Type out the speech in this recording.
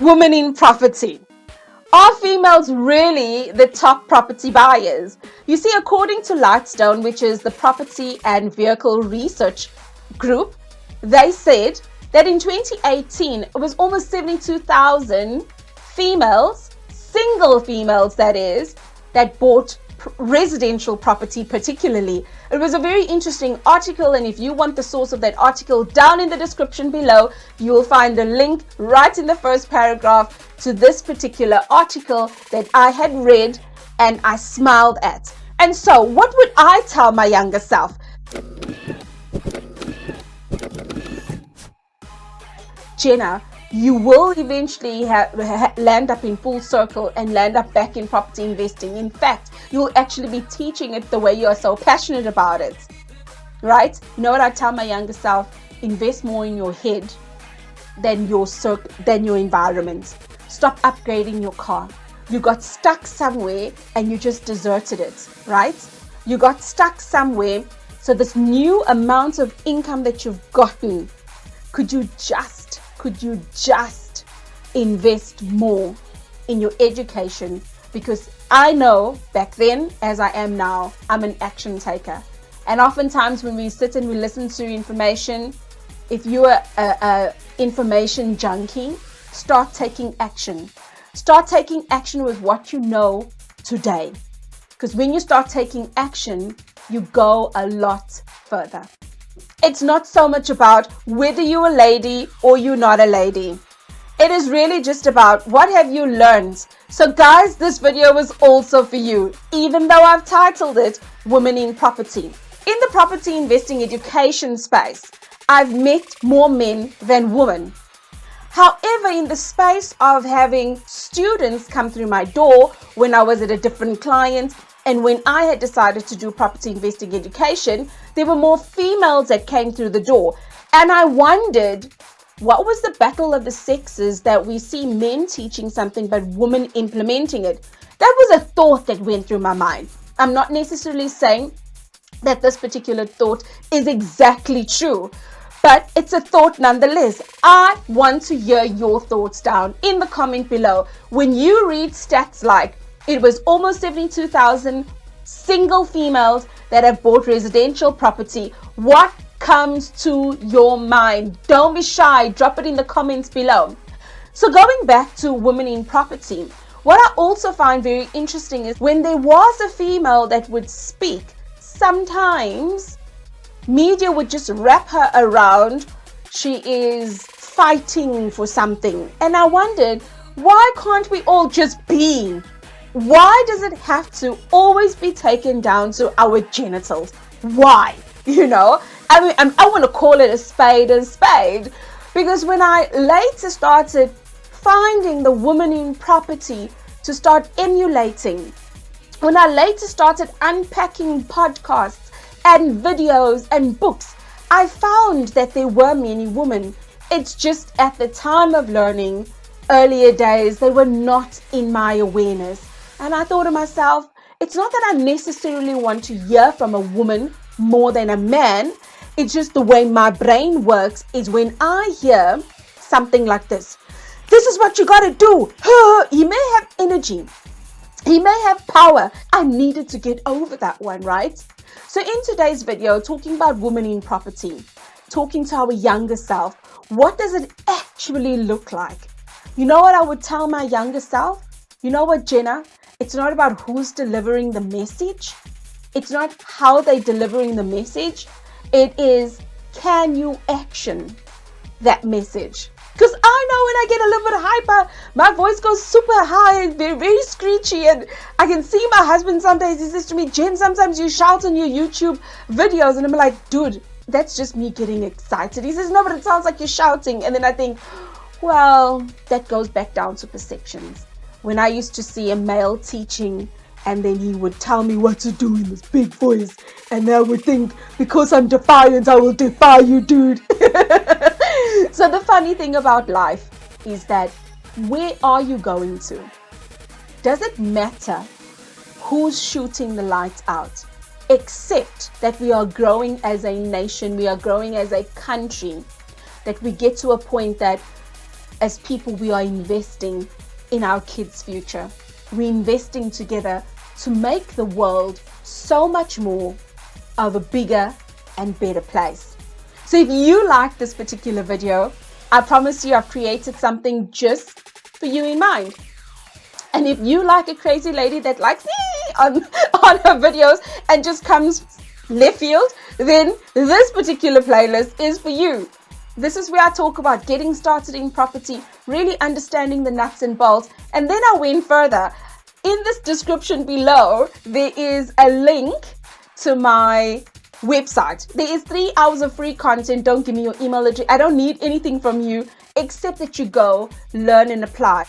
women in property. Are females really the top property buyers? You see, according to Lightstone, which is the property and vehicle research group, they said that in 2018, it was almost 72,000 females, single females that is, that bought residential property particularly. It was a very interesting article, and if you want the source of that article, down in the description below, you will find a link right in the first paragraph to this particular article that I had read and I smiled at. And so what would I tell my younger self? Jenna, you will eventually land up in full circle and land up back in property investing. In fact, you'll actually be teaching it the way you are so passionate about it, right? You know what I tell my younger self? Invest more in your head than your environment. Stop upgrading your car. You got stuck somewhere and you just deserted it, right? You got stuck somewhere. So this new amount of income that you've gotten, could you just invest more in your education? Because I know back then, as I am now, I'm an action taker. And oftentimes when we sit and we listen to information, if you're a information junkie, start taking action. Start taking action with what you know today. Because when you start taking action, you go a lot further. It's not so much about whether you're a lady or you're not a lady. It is really just about what have you learned. So guys, this video is also for you, even though I've titled it Women in Property. In the property investing education space, I've met more men than women. However, in the space of having students come through my door when I was at a different client and when I had decided to do property investing education, there were more females that came through the door. And I wondered, what was the battle of the sexes that we see men teaching something but women implementing it? That was a thought that went through my mind. I'm not necessarily saying that this particular thought is exactly true, but it's a thought nonetheless. I want to hear your thoughts down in the comment below. When you read stats like it was almost 72,000 single females that have bought residential property, what comes to your mind? Don't be shy. Drop it in the comments below. So going back to women in property, what I also find very interesting is when there was a female that would speak, sometimes media would just wrap her around. She is fighting for something. And I wondered, why can't we all just be? Why does it have to always be taken down to our genitals? Why? You know, I mean, I want to call it a spade, because when I later started finding the woman in property to start emulating, when I later started unpacking podcasts and videos and books, I found that there were many women. It's just at the time of learning, earlier days, they were not in my awareness. And I thought to myself, it's not that I necessarily want to hear from a woman more than a man. It's just the way my brain works is when I hear something like this. This is what you got to do. He may have energy. He may have power. I needed to get over that one, right? So in today's video, talking about women in property, talking to our younger self, what does it actually look like? You know what I would tell my younger self? You know what, Jenna? It's not about who's delivering the message. It's not how they're delivering the message. It is, can you action that message? Because I know when I get a little bit hyper, my voice goes super high and very, very screechy. And I can see my husband sometimes, he says to me, Jen, sometimes you shout on your YouTube videos. And I'm like, dude, that's just me getting excited. He says, no, but it sounds like you're shouting. And then I think, well, that goes back down to perceptions. When I used to see a male teaching and then he would tell me what to do in this big voice, and I would think, because I'm defiant, I will defy you, dude. So the funny thing about life is that where are you going to? Does it matter who's shooting the lights out? Except that we are growing as a nation, we are growing as a country, that we get to a point that as people, we are investing in our kids' future. We're investing together to make the world so much more of a bigger and better place. So if you like this particular video, I promise you I've created something just for you in mind. And if you like a crazy lady that likes on her videos and just comes left field, then this particular playlist is for you. This is where I talk about getting started in property, really understanding the nuts and bolts, and then I went further. In this description below, there is a link to my website. There is 3 hours of free content. Don't give me your email address. I don't need anything from you except that you go, learn and apply.